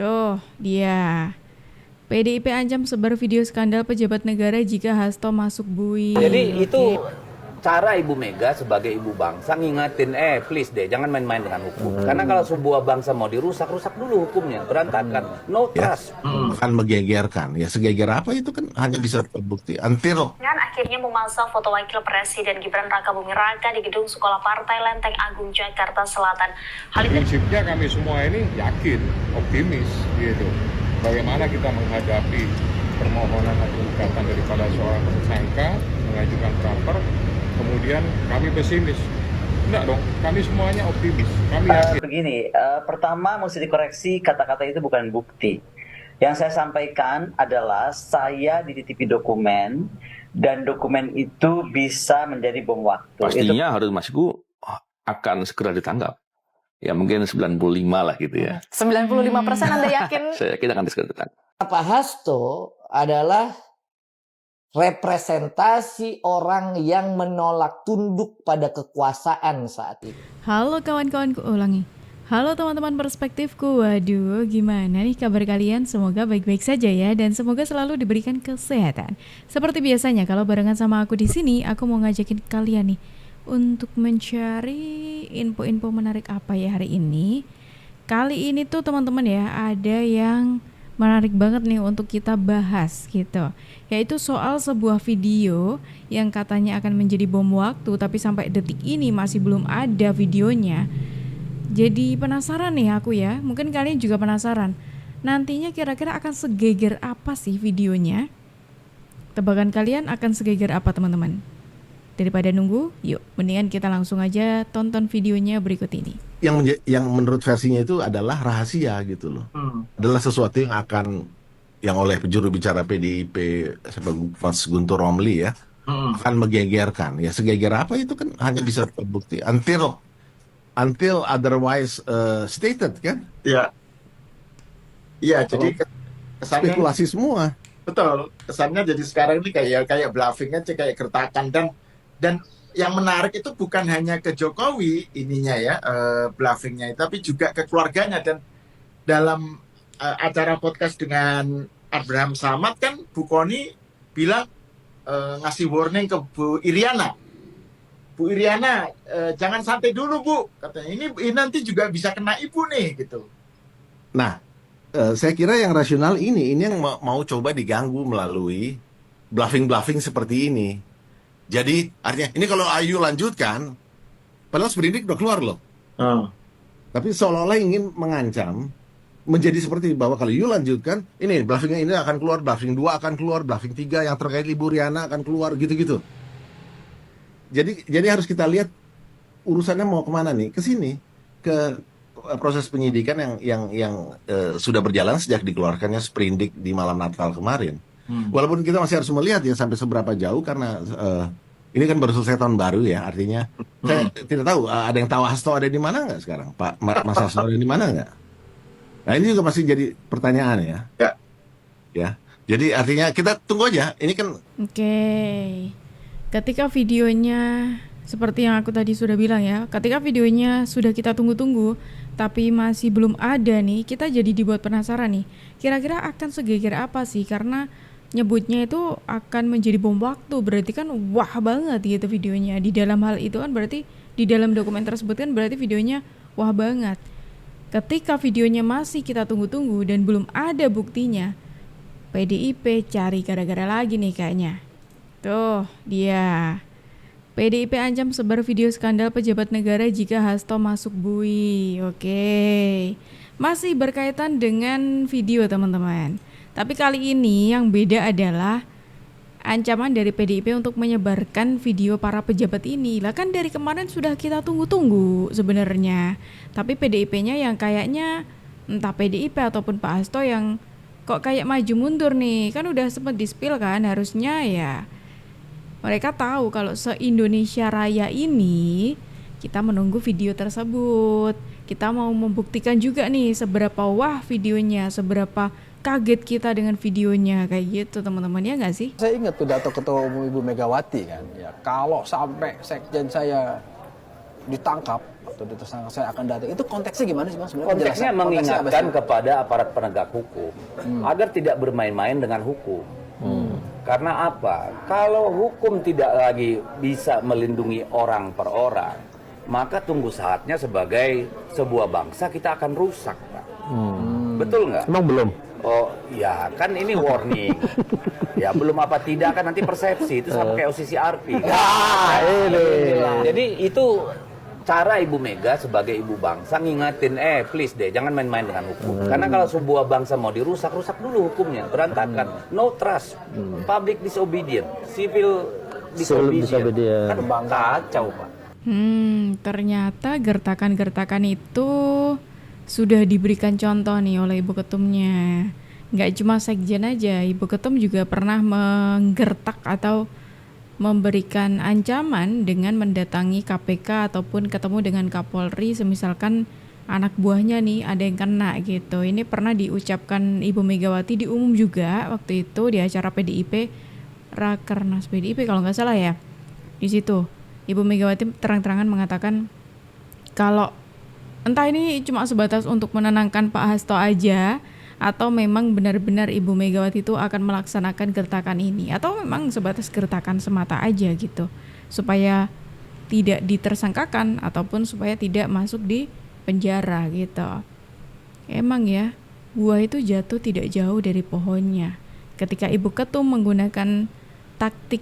Tuh, dia. PDIP ancam sebar video skandal pejabat negara jika Hasto masuk bui. Jadi itu cara Ibu Mega sebagai ibu bangsa ngingetin, please deh, jangan main-main dengan hukum. Karena kalau sebuah bangsa mau dirusak, rusak dulu hukumnya, berantakan, no trust. Akan menggegerkan, ya segeger apa itu kan hanya bisa terbukti until Dengan akhirnya memasang foto wakil presiden Gibran Rakabuming Raka di gedung sekolah partai Lenteng Agung Jakarta Selatan. Hal itu Prinsipnya kami semua ini yakin, optimis gitu. Bagaimana kita menghadapi permohonan atau gugatan daripada seorang tersangka mengajukan praper, kemudian kami pesimis. Enggak dong, kami semuanya optimis. Kami yakin. Begini, pertama mesti dikoreksi kata-kata itu bukan bukti. Yang saya sampaikan adalah saya dititipi dokumen dan dokumen itu bisa menjadi bom waktu. Pastinya harus Mas Gu akan segera ditangkap. Ya mungkin 95 lah gitu ya. 95% Anda yakin? Saya yakin akan segera ditangkap. Pak Hasto adalah representasi orang yang menolak tunduk pada kekuasaan saat ini. Halo kawan-kawanku, ulangi. Halo teman-teman perspektifku, waduh gimana nih kabar kalian? Semoga baik-baik saja ya dan semoga selalu diberikan kesehatan. Seperti biasanya kalau barengan sama aku di sini, aku mau ngajakin kalian nih untuk mencari info-info menarik apa ya hari ini. Kali ini tuh teman-teman ya ada yang menarik banget nih untuk kita bahas gitu. Yaitu soal sebuah video yang katanya akan menjadi bom waktu tapi sampai detik ini masih belum ada videonya. Jadi penasaran nih aku ya, mungkin kalian juga penasaran. Nantinya kira-kira akan segeger apa sih videonya? Tebakan kalian akan segeger apa teman-teman? Daripada nunggu, yuk mendingan kita langsung aja tonton videonya berikut ini. yang menurut versinya itu adalah rahasia gitu loh. Adalah sesuatu yang oleh juru bicara PDIP Mas Guntur Romli ya akan menggegerkan. Ya segeger apa itu kan hanya bisa terbukti until otherwise stated kan? Iya. Iya, jadi kesannya Spekulasi semua. betul. Kesannya jadi sekarang ini kayak bluffing aja, kayak gertakan dan yang menarik itu bukan hanya ke Jokowi ininya ya, bluffingnya, tapi juga ke keluarganya. Dan dalam acara podcast dengan Abraham Samad kan Bu Koni bilang ngasih warning ke Bu Iriana. Bu Iriana, jangan santai dulu Bu, katanya. Ini nanti juga bisa kena ibu nih gitu. Nah, saya kira yang rasional ini yang mau coba diganggu melalui bluffing seperti ini. Jadi artinya ini kalau Ayu lanjutkan, padahal sprindik udah keluar loh. Tapi seolah-olah ingin mengancam, menjadi seperti bahwa kalau Ayu lanjutkan, ini bluffingnya ini akan keluar, bluffing 2 akan keluar, bluffing 3 yang terkait Ibu Riana akan keluar, gitu-gitu. Jadi harus kita lihat urusannya mau kemana nih, ke sini, ke proses penyidikan yang sudah berjalan sejak dikeluarkannya sprindik di malam Natal kemarin. Walaupun kita masih harus melihat ya sampai seberapa jauh karena ini kan baru selesai tahun baru ya, artinya saya tidak tahu ada yang tahu Hasto ada di mana nggak sekarang, Pak Mas Hasto ada di mana nggak? Nah ini juga masih jadi pertanyaan ya. Ya, jadi artinya kita tunggu aja. Ini kan. Oke. Ketika videonya seperti yang aku tadi sudah bilang ya, ketika videonya sudah kita tunggu-tunggu tapi masih belum ada nih, kita jadi dibuat penasaran nih. Kira-kira akan segeger apa sih? Karena nyebutnya itu akan menjadi bom waktu, berarti kan wah banget gitu videonya. Di dalam hal itu kan berarti di dalam dokumen tersebut kan berarti videonya wah banget. Ketika videonya masih kita tunggu-tunggu dan belum ada buktinya, PDIP cari gara-gara lagi nih kayaknya. Tuh dia. PDIP ancam sebar video skandal pejabat negara jika Hasto masuk bui. Oke. Masih berkaitan dengan video teman-teman. Tapi kali ini yang beda adalah ancaman dari PDIP untuk menyebarkan video para pejabat ini. Lah kan dari kemarin sudah kita tunggu-tunggu sebenarnya. Tapi PDIP-nya yang kayaknya entah PDIP ataupun Pak Hasto yang kok kayak maju mundur nih. Kan udah sempat di-spill kan, harusnya ya mereka tahu kalau se-Indonesia Raya ini kita menunggu video tersebut. Kita mau membuktikan juga nih seberapa wah videonya, seberapa kaget kita dengan videonya, kayak gitu teman-teman, ya nggak sih? Saya ingat pidato Ketua Umum Ibu Megawati kan, ya kalau sampai sekjen saya ditangkap atau di tersangka saya akan datang. Itu konteksnya gimana sih Bang? Sebenarnya Konteksnya mengingatkan kepada aparat penegak hukum agar tidak bermain-main dengan hukum. Karena apa? Kalau hukum tidak lagi bisa melindungi orang per orang, maka tunggu saatnya sebagai sebuah bangsa kita akan rusak, Pak. Betul nggak? Emang belum? Oh ya kan ini warning. Ya belum apa tidak kan nanti persepsi itu sama kayak OCCRP. Jadi itu cara Ibu Mega sebagai ibu bangsa ngingatin please deh jangan main-main dengan hukum. Karena kalau sebuah bangsa mau dirusak, rusak dulu hukumnya, berantakan. No trust, public disobedient, civil disobedient. Kan kacau, Pak. Ternyata gertakan-gertakan itu sudah diberikan contoh nih oleh Ibu Ketumnya. Nggak cuma Sekjen aja, Ibu Ketum juga pernah menggertak atau memberikan ancaman dengan mendatangi KPK ataupun ketemu dengan Kapolri semisalkan anak buahnya nih ada yang kena gitu. Ini pernah diucapkan Ibu Megawati di umum juga waktu itu di acara PDIP, Rakernas PDIP kalau nggak salah ya. Di situ Ibu Megawati terang-terangan mengatakan kalau entah ini cuma sebatas untuk menenangkan Pak Hasto aja atau memang benar-benar Ibu Megawati itu akan melaksanakan gertakan ini atau memang sebatas gertakan semata aja gitu supaya tidak ditersangkakan ataupun supaya tidak masuk di penjara gitu. Emang ya, buah itu jatuh tidak jauh dari pohonnya. Ketika Ibu Ketum menggunakan taktik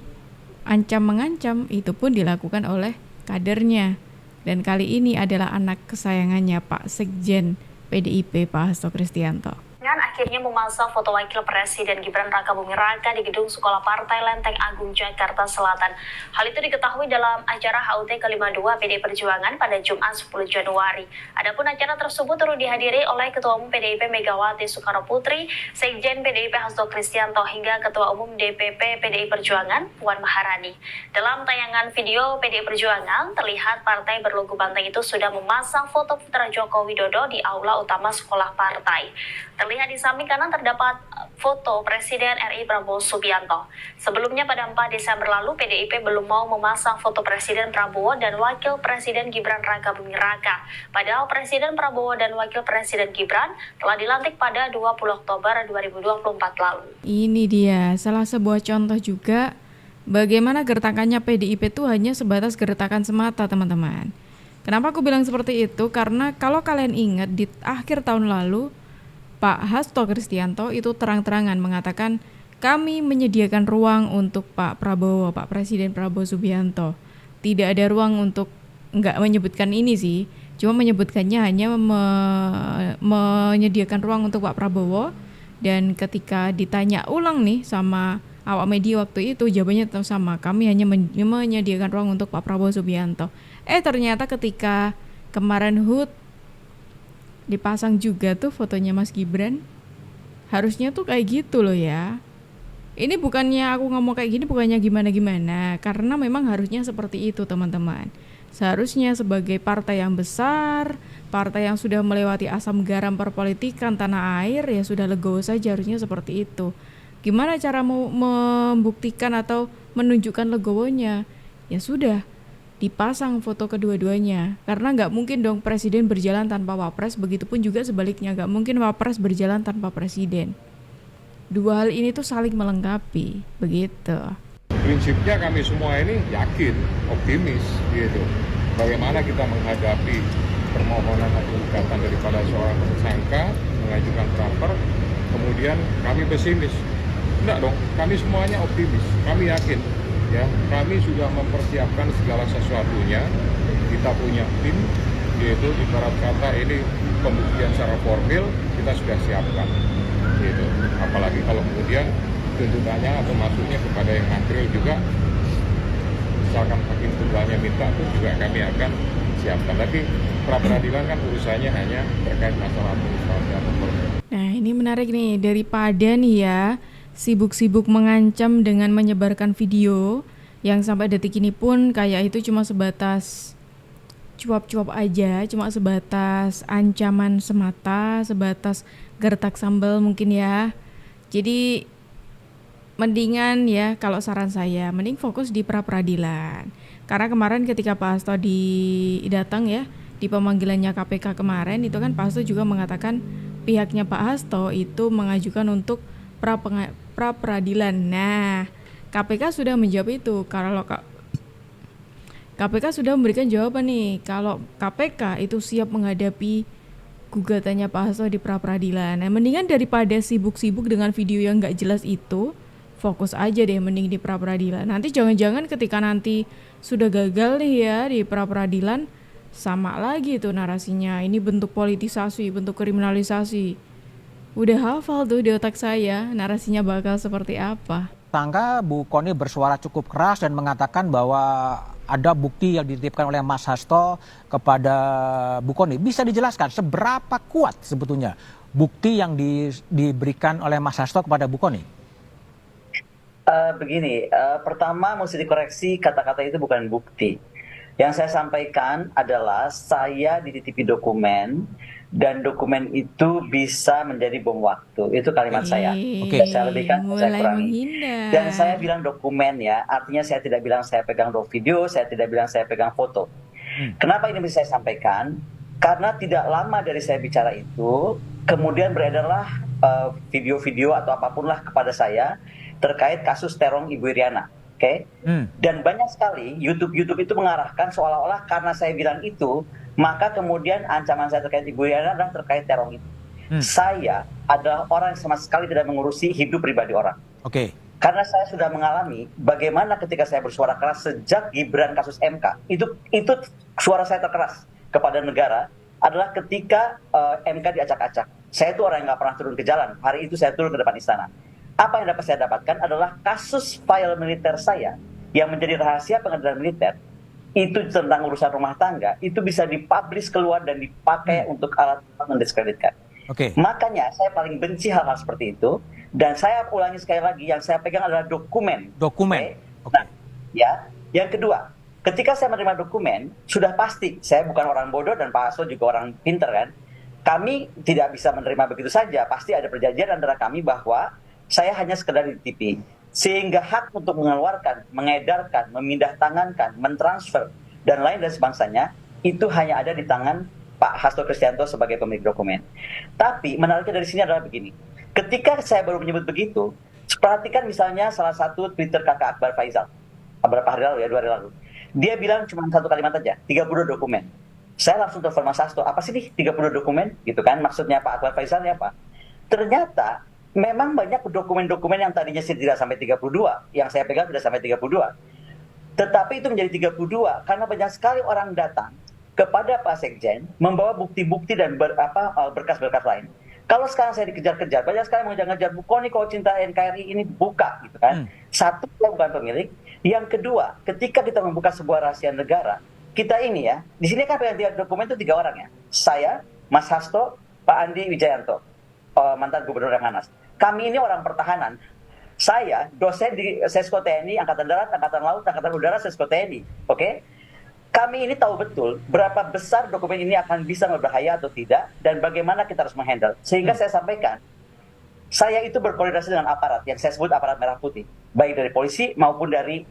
ancam-mengancam, itu pun dilakukan oleh kadernya. Dan kali ini adalah anak kesayangannya Pak Sekjen PDIP Pak Hasto Kristianto. Akhirnya memasang foto Wakil Presiden Gibran Rakabuming Raka di gedung Sekolah Partai Lenteng Agung Jakarta Selatan. Hal itu diketahui dalam acara HUT ke-52 PDI Perjuangan pada Jumat 10 Januari. Adapun acara tersebut turut dihadiri oleh Ketua Umum PDIP Megawati Soekarno Putri, Sekjen PDIP Hasto Kristianto hingga Ketua Umum DPP PDI Perjuangan Puan Maharani. Dalam tayangan video PDI Perjuangan terlihat partai berlogo banteng itu sudah memasang foto putra Joko Widodo di aula utama sekolah partai. Terlihat di samping kanan terdapat foto Presiden RI Prabowo Subianto. Sebelumnya pada 4 Desember lalu, PDIP belum mau memasang foto Presiden Prabowo dan Wakil Presiden Gibran Rakabuming Raka. Padahal Presiden Prabowo dan Wakil Presiden Gibran telah dilantik pada 20 Oktober 2024 lalu. Ini dia salah sebuah contoh juga bagaimana gertakannya PDIP itu hanya sebatas gertakan semata, teman-teman. Kenapa aku bilang seperti itu? Karena kalau kalian ingat di akhir tahun lalu Pak Hasto Kristianto itu terang-terangan mengatakan kami menyediakan ruang untuk Pak Prabowo, Pak Presiden Prabowo Subianto. Tidak ada ruang untuk, nggak menyebutkan ini sih, cuma menyebutkannya hanya menyediakan ruang untuk Pak Prabowo. Dan ketika ditanya ulang nih sama awak media waktu itu, jawabannya tetap sama, kami hanya menyediakan ruang untuk Pak Prabowo Subianto. Ternyata ketika kemarin HUT dipasang juga tuh fotonya Mas Gibran. Harusnya tuh kayak gitu loh ya. Ini bukannya aku ngomong kayak gini bukannya gimana-gimana, karena memang harusnya seperti itu, teman-teman. Seharusnya sebagai partai yang besar, partai yang sudah melewati asam garam perpolitikan tanah air, ya sudah legowo saja, harusnya seperti itu. Gimana cara mau membuktikan atau menunjukkan legowonya? Ya sudah, dipasang foto kedua-duanya, karena nggak mungkin dong presiden berjalan tanpa wapres, begitupun juga sebaliknya nggak mungkin wapres berjalan tanpa presiden. Dua hal ini tuh saling melengkapi, begitu. Prinsipnya kami semua ini yakin, optimis gitu. Bagaimana kita menghadapi permohonan atau gugatan daripada seorang tersangka mengajukan praper, kemudian kami pesimis. Enggak dong, kami semuanya optimis, kami yakin. Ya, kami sudah mempersiapkan segala sesuatunya. Kita punya tim, yaitu ibarat kata ini pembuktian secara formil kita sudah siapkan. Gitu. Apalagi kalau kemudian tuntutannya atau masuknya kepada yang material juga, misalkan hakim tunggalnya minta pun juga kami akan siapkan. Tapi pra-peradilan kan urusannya hanya terkait masalah administrasi atau formil. Nah ini menarik nih, daripada nih ya sibuk-sibuk mengancam dengan menyebarkan video yang sampai detik ini pun kayak itu cuma sebatas cuap-cuap aja, cuma sebatas ancaman semata, sebatas gertak sambal mungkin ya. Jadi mendingan ya, kalau saran saya mending fokus di pra-peradilan. Karena kemarin ketika Pak Hasto datang ya di pemanggilannya KPK kemarin itu kan Pak Hasto juga mengatakan pihaknya Pak Hasto itu mengajukan untuk pra peradilan. Nah, KPK sudah menjawab itu. Kalau KPK sudah memberikan jawaban nih, kalau KPK itu siap menghadapi gugatannya Pak Hasto di pra peradilan. Nah, mendingan daripada sibuk-sibuk dengan video yang nggak jelas itu, fokus aja deh mending di pra peradilan. Nanti jangan-jangan ketika nanti sudah gagal nih ya di pra peradilan, sama lagi tuh narasinya. Ini bentuk politisasi, bentuk kriminalisasi. Udah hafal tuh di otak saya narasinya bakal seperti apa. Tersangka Bu Kony bersuara cukup keras dan mengatakan bahwa ada bukti yang dititipkan oleh Mas Hasto kepada Bu Kony. Bisa dijelaskan seberapa kuat sebetulnya bukti yang diberikan oleh Mas Hasto kepada Bu Kony? Begini, pertama mesti dikoreksi, kata-kata itu bukan bukti. Yang saya sampaikan adalah saya dititipi dokumen dan dokumen itu bisa menjadi bom waktu. Itu kalimat saya. Oke. Saya lebihkan, saya kurangi. Menghindar. Dan saya bilang dokumen ya, artinya saya tidak bilang saya pegang raw video, saya tidak bilang saya pegang foto. Kenapa ini bisa saya sampaikan? Karena tidak lama dari saya bicara itu, kemudian beredarlah video-video atau apapun lah kepada saya terkait kasus terong Ibu Iriana. Oke. Dan banyak sekali YouTube itu mengarahkan seolah-olah karena saya bilang itu, maka kemudian ancaman saya terkait Ibu Iriana adalah terkait terong itu. Saya adalah orang yang sama sekali tidak mengurusi hidup pribadi orang. Oke. Karena saya sudah mengalami bagaimana ketika saya bersuara keras sejak Gibran kasus MK. Itu suara saya terkeras kepada negara adalah ketika MK diacak-acak. Saya itu orang yang nggak pernah turun ke jalan. Hari itu saya turun ke depan istana. Apa yang dapat saya dapatkan adalah kasus file militer saya yang menjadi rahasia pengadilan militer, itu tentang urusan rumah tangga, itu bisa dipublish keluar dan dipakai untuk alat mendiskreditkan. Makanya saya paling benci hal-hal seperti itu, dan saya ulangi sekali lagi, yang saya pegang adalah dokumen. Nah, ya, yang kedua, ketika saya menerima dokumen, sudah pasti saya bukan orang bodoh dan Pak Hasto juga orang pinter kan. Kami tidak bisa menerima begitu saja, pasti ada perjanjian antara kami bahwa saya hanya sekedar dititipi, sehingga hak untuk mengeluarkan, mengedarkan, memindahtangankan, mentransfer, dan lain dan sebangsanya, itu hanya ada di tangan Pak Hasto Kristianto sebagai pemilik dokumen. Tapi menariknya dari sini adalah begini, ketika saya baru menyebut begitu, perhatikan misalnya salah satu Twitter kakak Akbar Faisal, beberapa hari lalu ya, 2 hari lalu, dia bilang cuma satu kalimat aja, 32 dokumen. Saya langsung telepon Mas Hasto, apa sih nih 32 dokumen? Gitu kan, maksudnya Pak Akbar Faisal ya apa? Ternyata memang banyak dokumen-dokumen yang tadinya tidak sampai 32, yang saya pegang tidak sampai 32. Tetapi itu menjadi 32 karena banyak sekali orang datang kepada Pak Sekjen membawa bukti-bukti dan berkas-berkas lain. Kalau sekarang saya dikejar-kejar, banyak sekali mengejar-ngejar, Bu Kony kalau cinta NKRI ini buka gitu kan. Satu, saya bukan pemilik. Yang kedua, ketika kita membuka sebuah rahasia negara, kita ini ya, di sini kan yang dokumen itu 3 orang ya. Saya, Mas Hasto, Pak Andi Wijayanto, mantan Gubernur Remhanas. Kami ini orang pertahanan. Saya dosen di Sesko TNI, Angkatan Darat, Angkatan Laut, Angkatan Udara, Sesko TNI. Oke? Kami ini tahu betul berapa besar dokumen ini akan bisa berbahaya atau tidak, dan bagaimana kita harus menghandle. Sehingga saya sampaikan, saya itu berkoordinasi dengan aparat yang saya sebut aparat merah putih, baik dari polisi maupun dari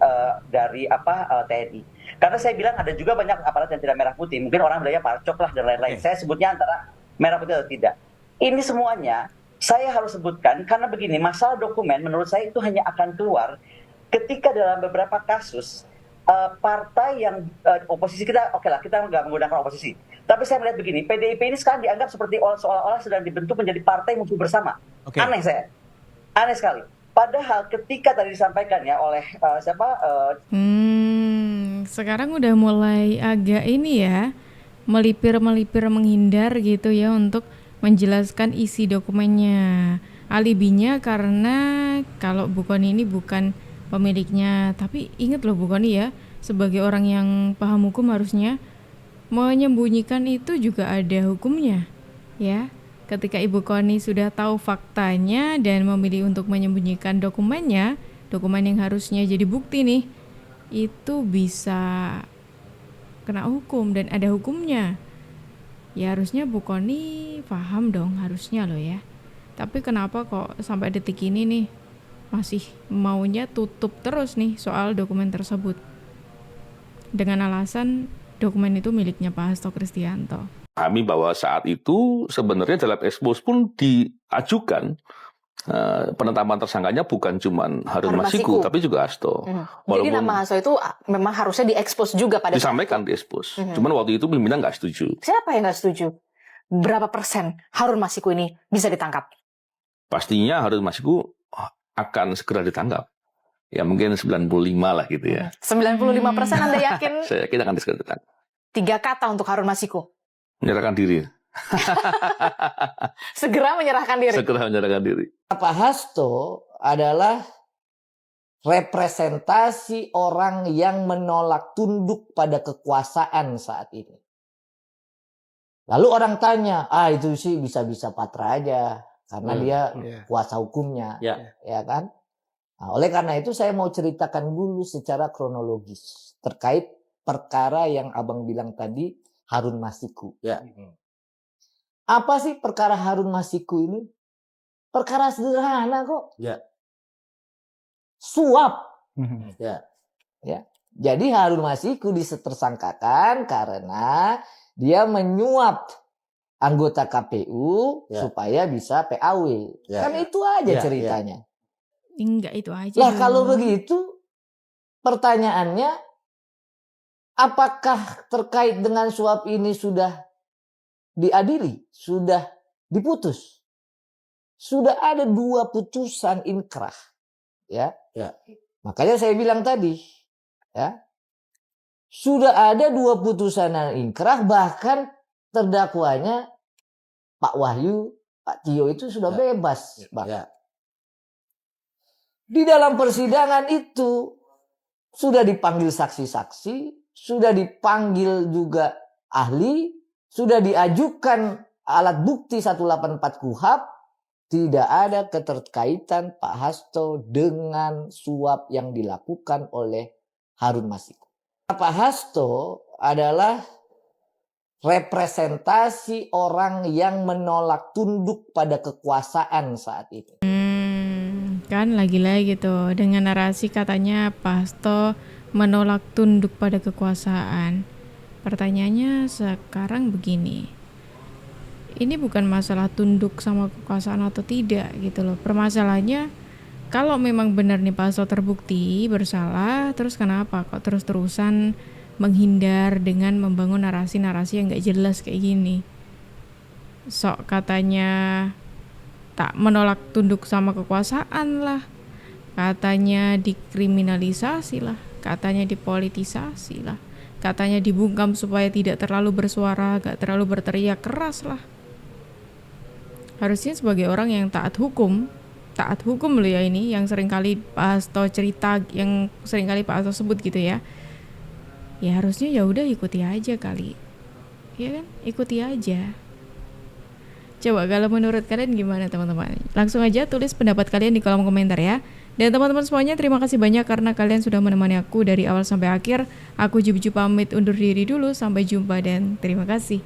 TNI. Karena saya bilang ada juga banyak aparat yang tidak merah putih. Mungkin orang bilangnya parcok lah dan lain-lain. Saya sebutnya antara merah putih atau tidak. Ini semuanya saya harus sebutkan karena begini, masalah dokumen menurut saya itu hanya akan keluar ketika dalam beberapa kasus partai yang oposisi kita, oke lah kita nggak menggunakan oposisi, tapi saya melihat begini, PDIP ini sekarang dianggap seperti seolah-olah sedang dibentuk menjadi partai musuh bersama. Aneh sekali. Padahal ketika tadi disampaikan ya oleh sekarang udah mulai agak ini ya, melipir menghindar gitu ya untuk menjelaskan isi dokumennya. Alibinya karena kalau Bu Kony ini bukan pemiliknya. Tapi ingat loh Bu Kony ya, sebagai orang yang paham hukum harusnya menyembunyikan itu juga ada hukumnya. Ya, ketika Ibu Kony sudah tahu faktanya dan memilih untuk menyembunyikan dokumennya, dokumen yang harusnya jadi bukti nih, itu bisa kena hukum dan ada hukumnya. Ya harusnya Bu Kony paham dong harusnya loh ya. Tapi kenapa kok sampai detik ini nih masih maunya tutup terus nih soal dokumen tersebut. Dengan alasan dokumen itu miliknya Pak Hasto Kristianto. Kami bahwa saat itu sebenarnya dalam expose pun diajukan penetapan tersangkanya bukan cuma Harun Masiku, tapi juga Hasto. Jadi nama Hasto itu memang harusnya diekspos juga pada disampaikan di expose. Cuman waktu itu pimpinan nggak setuju. Siapa yang nggak setuju? Berapa persen Harun Masiku ini bisa ditangkap? Pastinya Harun Masiku akan segera ditangkap. Ya mungkin 95 lah gitu ya. 95% Anda yakin? Saya yakin akan segera ditangkap. 3 kata untuk Harun Masiku. Menyerahkan diri. Segera menyerahkan diri. Segera menyerahkan diri. Pak Hasto adalah representasi orang yang menolak tunduk pada kekuasaan saat ini. Lalu orang tanya, itu sih bisa-bisa Patra aja karena dia kuasa hukumnya, ya kan? Nah, oleh karena itu saya mau ceritakan dulu secara kronologis terkait perkara yang Abang bilang tadi, Harun Masiku. Apa sih perkara Harun Masiku ini? Perkara sederhana kok. Suap. Jadi Harun Masiku ditersangkakan karena dia menyuap anggota KPU supaya bisa PAW. Kan itu aja ceritanya. Enggak itu aja. Lah kalau begitu pertanyaannya, apakah terkait dengan suap ini sudah diadili? Sudah diputus? Sudah ada 2 putusan inkrah. Makanya saya bilang tadi, sudah ada 2 putusan inkrah, bahkan terdakwanya Pak Wahyu, Pak Tio itu sudah bebas. Di dalam persidangan itu sudah dipanggil saksi-saksi, sudah dipanggil juga ahli, sudah diajukan alat bukti 184 KUHP, tidak ada keterkaitan Pak Hasto dengan suap yang dilakukan oleh Harun Masiku. Pak Hasto adalah representasi orang yang menolak tunduk pada kekuasaan saat ini. Kan lagi-lagi gitu dengan narasi katanya Pak Hasto menolak tunduk pada kekuasaan. Pertanyaannya sekarang begini, ini bukan masalah tunduk sama kekuasaan atau tidak gitu loh. Permasalahannya kalau memang benar nih Pak Hasto terbukti bersalah, terus kenapa kok terus-terusan menghindar dengan membangun narasi-narasi yang gak jelas kayak gini. Sok katanya tak menolak tunduk sama kekuasaan lah, katanya dikriminalisasi lah, katanya dipolitisasi lah, katanya dibungkam supaya tidak terlalu bersuara, gak terlalu berteriak keras lah. Harusnya sebagai orang yang taat hukum loh ya ini, yang seringkali Pak Hasto cerita, yang seringkali Pak Hasto sebut gitu ya. Ya harusnya ya udah ikuti aja kali. Ya kan? Ikuti aja. Coba kalau menurut kalian gimana teman-teman? Langsung aja tulis pendapat kalian di kolom komentar ya. Dan teman-teman semuanya terima kasih banyak karena kalian sudah menemani aku dari awal sampai akhir. Aku Juju pamit undur diri dulu. Sampai jumpa dan terima kasih.